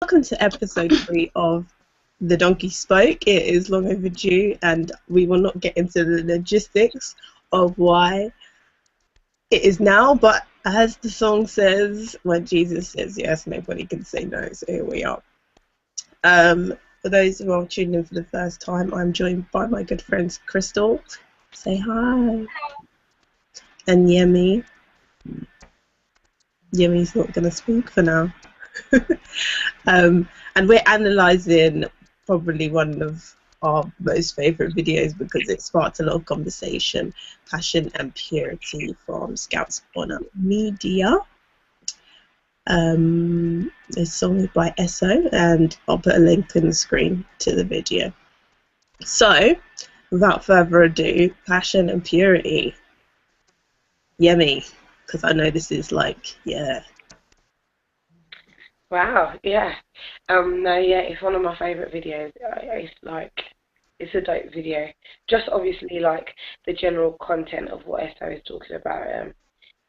welcome to episode 3 of The Donkey Spoke. It is long overdue, and we will not get into the logistics of why it is now, but as the song says, when Jesus says yes, nobody can say no, so here we are. For those who are tuning in for the first time, I'm joined by my good friends Crystal. Say hi. And Yemi. Yemi's not going to speak for now. And we're analysing probably one of our most favourite videos because it sparked a lot of conversation, Passion and Purity from Scouts Honor Media. It's sung by Esso, and I'll put a link in the screen to the video. So, without further ado, Passion and Purity. Yemi, because I know this is like, yeah. Wow, yeah. No, yeah, it's one of my favourite videos. It's a dope video. Just obviously, like, the general content of what Esso is talking about,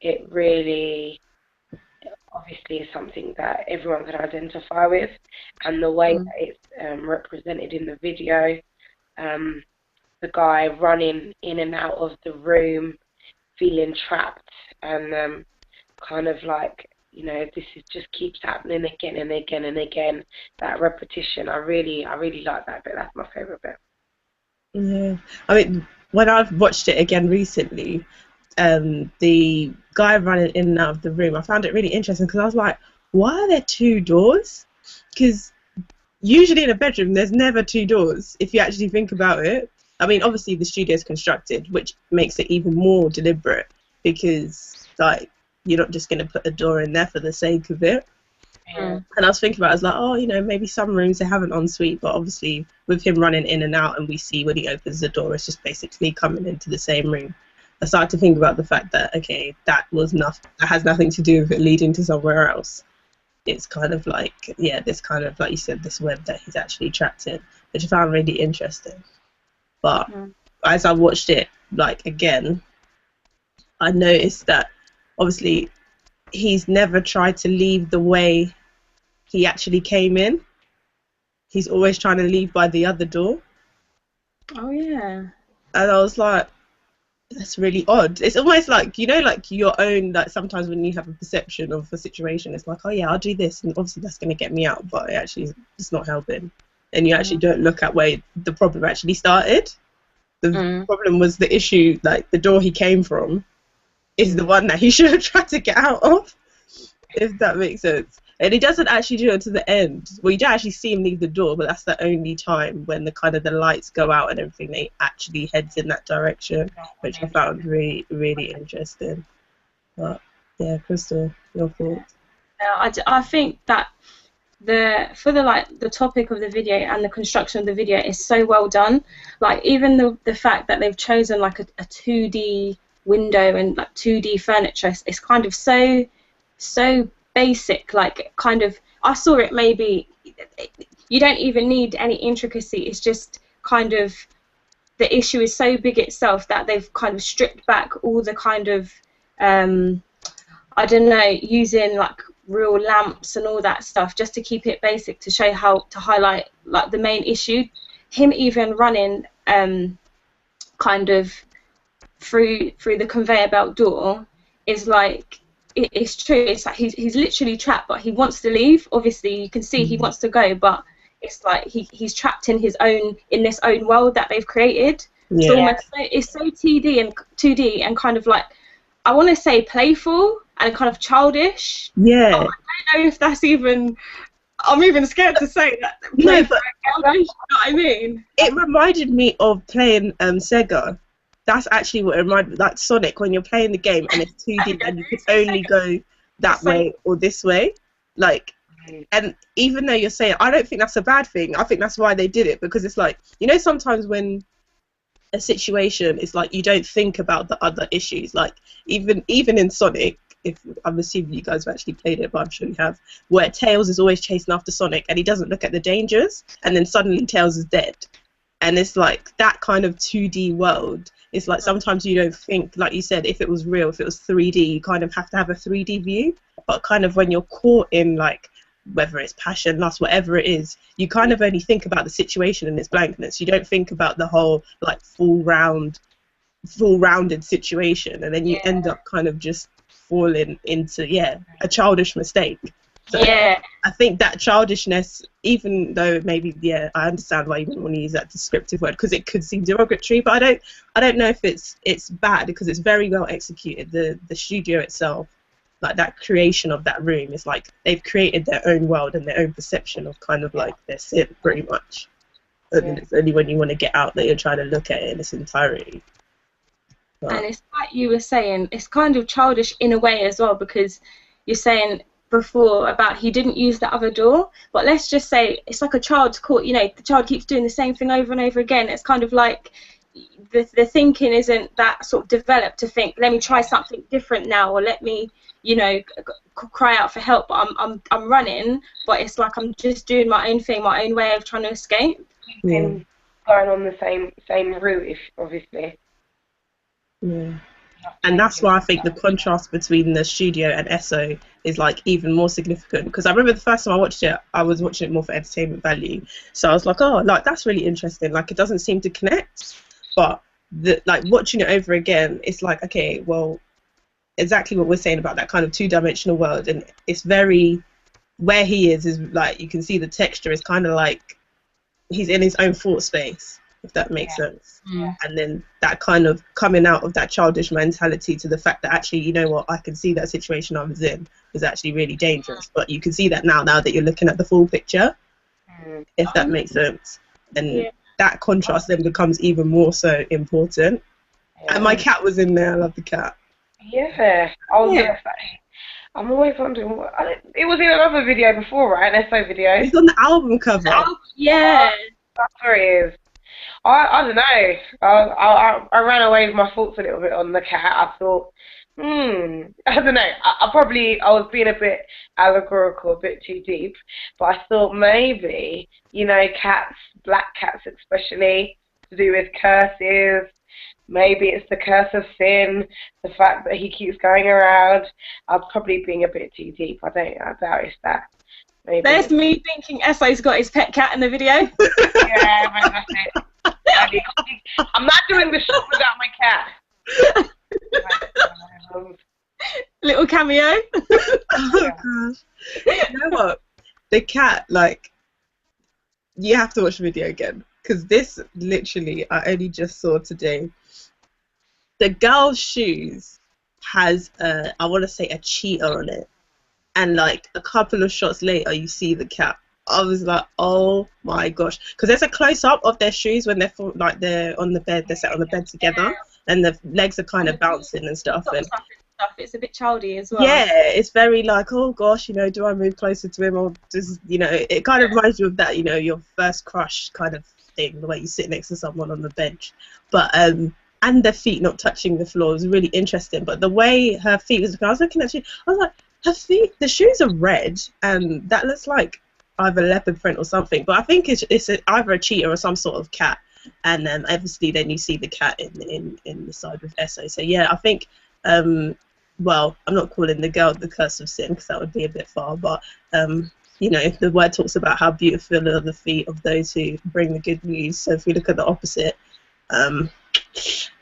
it really, obviously, is something that everyone can identify with. And the way that it's represented in the video, the guy running in and out of the room, feeling trapped, and kind of like, you know, just keeps happening again and again and again. That repetition, I really like that bit. That's my favourite bit. Yeah, I mean, when I've watched it again recently, the guy running in and out of the room, I found it really interesting because I was like, why are there 2 doors? Because usually in a bedroom, there's never 2 doors, if you actually think about it. I mean, obviously the studio's constructed, which makes it even more deliberate because, like, you're not just going to put a door in there for the sake of it. Yeah. And I was thinking about it, I was like, oh, you know, maybe some rooms they have an ensuite, but obviously with him running in and out and we see when he opens the door, it's just basically coming into the same room. I started to think about the fact that, okay, that has nothing to do with it leading to somewhere else. It's kind of like, yeah, this kind of, like you said, this web that he's actually trapped in, which I found really interesting. But as I watched it, like, again, I noticed that obviously he's never tried to leave the way he actually came in. He's always trying to leave by the other door. Oh, yeah. And I was like, that's really odd. It's almost like, you know, like your own, like sometimes when you have a perception of a situation, it's like, oh yeah, I'll do this, and obviously that's going to get me out, but it's not helping. And you actually don't look at where the problem actually started. The problem was the issue, like the door he came from is the one that he should have tried to get out of, if that makes sense. And he doesn't actually do it to the end. Well, you don't actually see him leave the door, but that's the only time when the lights go out and everything, they actually heads in that direction, which I found really, really interesting. But yeah, Crystal, your thoughts? I think that the topic of the video and the construction of the video is so well done. Like, even the fact that they've chosen like a 2D window and like 2D furniture, it's kind of so basic. Like, kind of, I saw it, maybe you don't even need any intricacy. It's just kind of, the issue is so big itself that they've kind of stripped back all the kind of I don't know, using like real lamps and all that stuff just to keep it basic, to show how to highlight like the main issue. Him even running kind of through the conveyor belt door is like, it's true. It's like he's literally trapped, but he wants to leave. Obviously, you can see he wants to go, but it's like he's trapped in this own world that they've created. Yeah. So it's so 2D and kind of like, I want to say playful and kind of childish. Yeah. I don't know if that's even. I'm even scared to say that. No, but you know what I mean? It reminded me of playing Sega. That's actually what it reminded me, like Sonic, when you're playing the game and it's 2D and you can only go that way or this way. Like, and even though you're saying, I don't think that's a bad thing, I think that's why they did it, because it's like, you know, sometimes when a situation is like, you don't think about the other issues, like even in Sonic, if I'm assuming you guys have actually played it, but I'm sure you have, where Tails is always chasing after Sonic and he doesn't look at the dangers, and then suddenly Tails is dead. And it's like that kind of 2D world. It's like sometimes you don't think, like you said, if it was real, if it was 3D, you kind of have to have a 3D view. But kind of when you're caught in like whether it's passion, lust, whatever it is, you kind of only think about the situation and its blankness. You don't think about the whole like full-rounded situation, and then you end up kind of just falling into a childish mistake. So I think that childishness, even though maybe I understand why you wouldn't want to use that descriptive word because it could seem derogatory, but I don't know if it's bad because it's very well executed. The studio itself, like that creation of that room, is like they've created their own world and their own perception of kind of like their sin, pretty much. And it's only when you want to get out that you're trying to look at it in its entirety. But. And it's like you were saying, it's kind of childish in a way as well, because you're saying before about he didn't use the other door, but let's just say it's like a child's caught, you know, the child keeps doing the same thing over and over again. It's kind of like the thinking isn't that sort of developed to think, let me try something different now, or let me, you know, cry out for help. I'm running, but it's like I'm just doing my own thing, my own way of trying to escape. And going on the same route, if obviously. Yeah. And that's why I think the contrast between the studio and Esso is like even more significant, because I remember the first time I watched it, I was watching it more for entertainment value, so I was like, oh, like that's really interesting, like it doesn't seem to connect, but like watching it over again, it's like, okay, well, exactly what we're saying about that kind of two-dimensional world, and it's very, where he is like, you can see the texture is kind of like he's in his own thought space, if that makes sense. And then that kind of coming out of that childish mentality to the fact that actually, you know what, I can see that situation I was in was actually really dangerous, but you can see that now that you're looking at the full picture, if that makes sense. And that contrast then becomes even more so important. And my cat was in there. I love the cat. I was gonna say, I'm always wondering it was in another video before, right? An SO video. It's on the album cover. That's where it is. I don't know. I ran away with my thoughts a little bit on the cat. I thought, I don't know. I was being a bit allegorical, a bit too deep. But I thought maybe, you know, cats, black cats especially, to do with curses. Maybe it's the curse of sin, the fact that he keeps going around. I'm probably being a bit too deep. I doubt it's that. Maybe. There's me thinking Esso's got his pet cat in the video. Yeah, man, that's it. I'm not doing the shot without my cat. Little cameo. Oh gosh. You know what? The cat, like, you have to watch the video again, because this literally I only just saw today. The girl's shoes has I want to say a cheetah on it, and like a couple of shots later you see the cat. I was like, oh my gosh, because there's a close up of their shoes when they're on the bed, they're sat on the bed together, and the legs are kind of bouncing and stuff. It's a bit childy as well. Yeah, it's very like, oh gosh, you know, do I move closer to him, or just, you know, it kind of reminds you of that, you know, your first crush kind of thing, the way you sit next to someone on the bench. But and their feet not touching the floor was really interesting. But the way her feet was, I was looking at I was like, her feet, the shoes are red, and that looks like either leopard print or something, but I think it's either a cheetah or some sort of cat, and then obviously then you see the cat in the side with Esso. So yeah, I think well, I'm not calling the girl the curse of sin, because that would be a bit far, but you know, the word talks about how beautiful are the feet of those who bring the good news. So if we look at the opposite,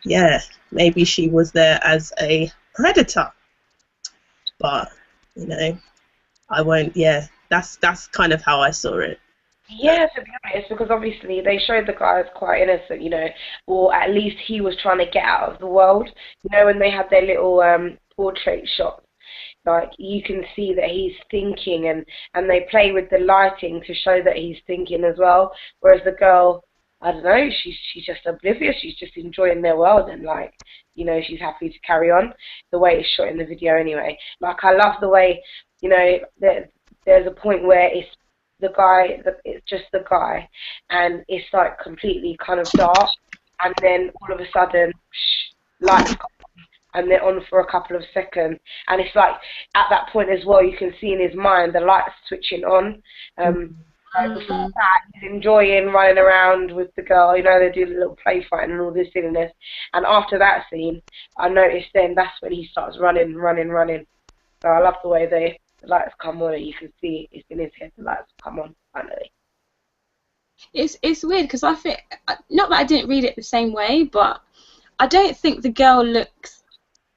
yeah, maybe she was there as a predator, but you know, I won't. Yeah, that's kind of how I saw it. Yeah, to be honest, because obviously they showed the guy as quite innocent, you know, or at least he was trying to get out of the world. You know, when they had their little portrait shots, like you can see that he's thinking, and they play with the lighting to show that he's thinking as well. Whereas the girl, I don't know, she's just oblivious. She's just enjoying their world, and like, you know, she's happy to carry on. The way it's shot in the video, anyway. Like, I love the way, you know, there's a point where it's the guy, it's just the guy, and it's like completely kind of dark, and then all of a sudden, lights go on, and they're on for a couple of seconds, and it's like at that point as well, you can see in his mind the lights switching on. Before that, he's enjoying running around with the girl, you know, they do a little play fight and all this silliness, and after that scene, I noticed then that's when he starts running. So I love the way the lights come on and you can see it's in his head, the lights come on finally. It's weird because I think, not that I didn't read it the same way, but I don't think the girl looks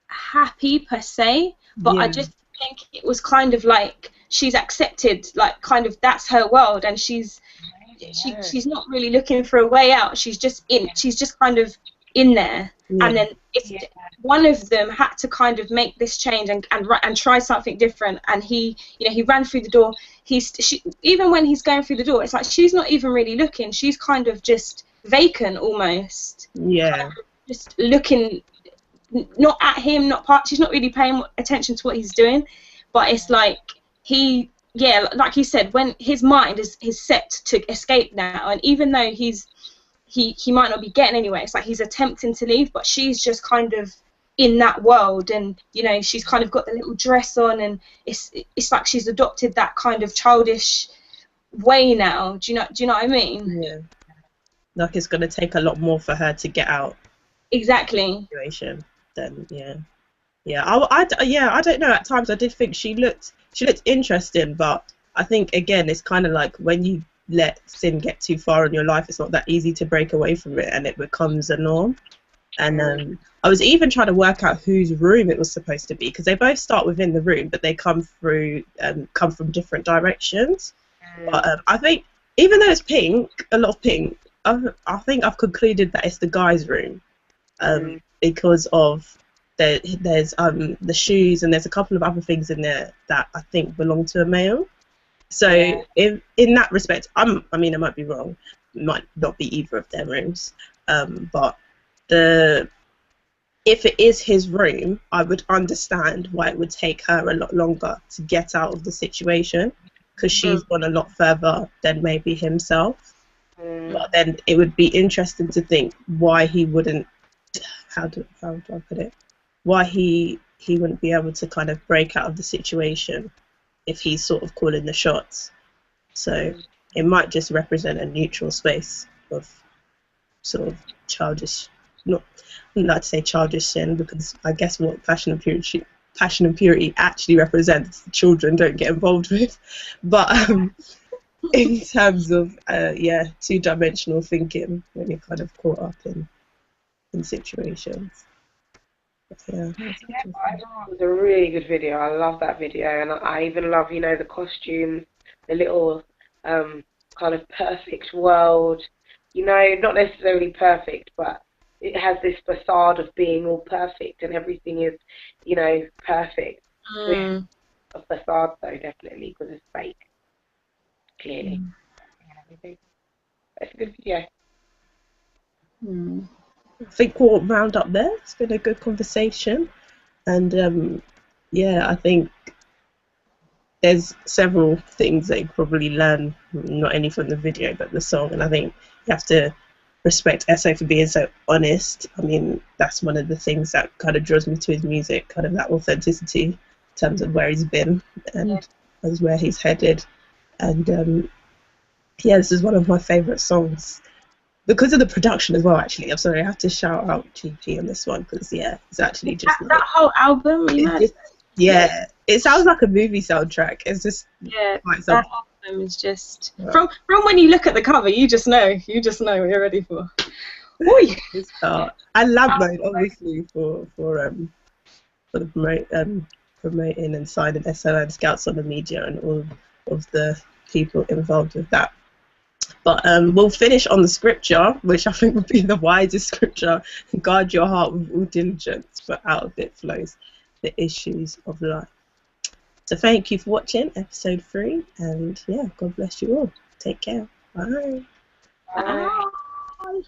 happy per se, but I just think it was kind of like she's accepted, like kind of that's her world, and she's not really looking for a way out. She's just kind of in there, and then one of them had to kind of make this change and try something different, and he ran through the door. Even when he's going through the door, it's like she's not even really looking. She's kind of just vacant almost. Yeah. Kind of just looking, not at him, she's not really paying attention to what he's doing, but it's like like he said, when his mind is set to escape now, and even though he might not be getting anywhere, it's like he's attempting to leave, but she's just kind of in that world, and she's kind of got the little dress on, and it's like she's adopted that kind of childish way now. Do you know what I mean? Yeah. Like it's gonna take a lot more for her to get out. Exactly. Situation. Then I don't know. At times I did think she looked interesting, but I think again it's kind of like when you let sin get too far in your life, it's not that easy to break away from it, and it becomes a norm. And I was even trying to work out whose room it was supposed to be, because they both start within the room, but they come from different directions. But I think even though it's pink, a lot of pink, I think I've concluded that it's the guy's room, because of there's the shoes, and there's a couple of other things in there that I think belong to a male. So in that respect, I might be wrong. It might not be either of their rooms. But if it is his room, I would understand why it would take her a lot longer to get out of the situation, because she's gone a lot further than maybe himself. But then it would be interesting to think why he wouldn't. How do I put it? Why he wouldn't be able to kind of break out of the situation if he's sort of calling the shots. So it might just represent a neutral space of sort of childish, I wouldn't like to say childish sin, because I guess what passion and purity actually represents, children don't get involved with. But in terms of two-dimensional thinking, when you're kind of caught up in situations. Yeah, it was a really good video. I love that video, and I even love, the costumes, the little kind of perfect world. Not necessarily perfect, but it has this facade of being all perfect, and everything is, perfect. A facade, though, definitely, because it's fake, clearly. It's a good video. I think we'll round up there. It's been a good conversation, and I think there's several things that you probably learn, not only from the video but the song, and I think you have to respect Esso for being so honest. I mean, that's one of the things that kind of draws me to his music, kind of that authenticity in terms of where he's been and as where he's headed. And this is one of my favourite songs. Because of the production as well, actually. I'm sorry, I have to shout out GP on this one, because it's actually just that whole album. It sounds like a movie soundtrack. It's just that album is just from when you look at the cover, you just know what you're ready for. And Lamp Mode, obviously, for the promoting and signing Esso and Scouts on the Media and all of the people involved with that. But we'll finish on the scripture, which I think would be the wisest scripture. Guard your heart with all diligence, for out of it flows the issues of life. So thank you for watching episode 3, and God bless you all. Take care. Bye. Bye.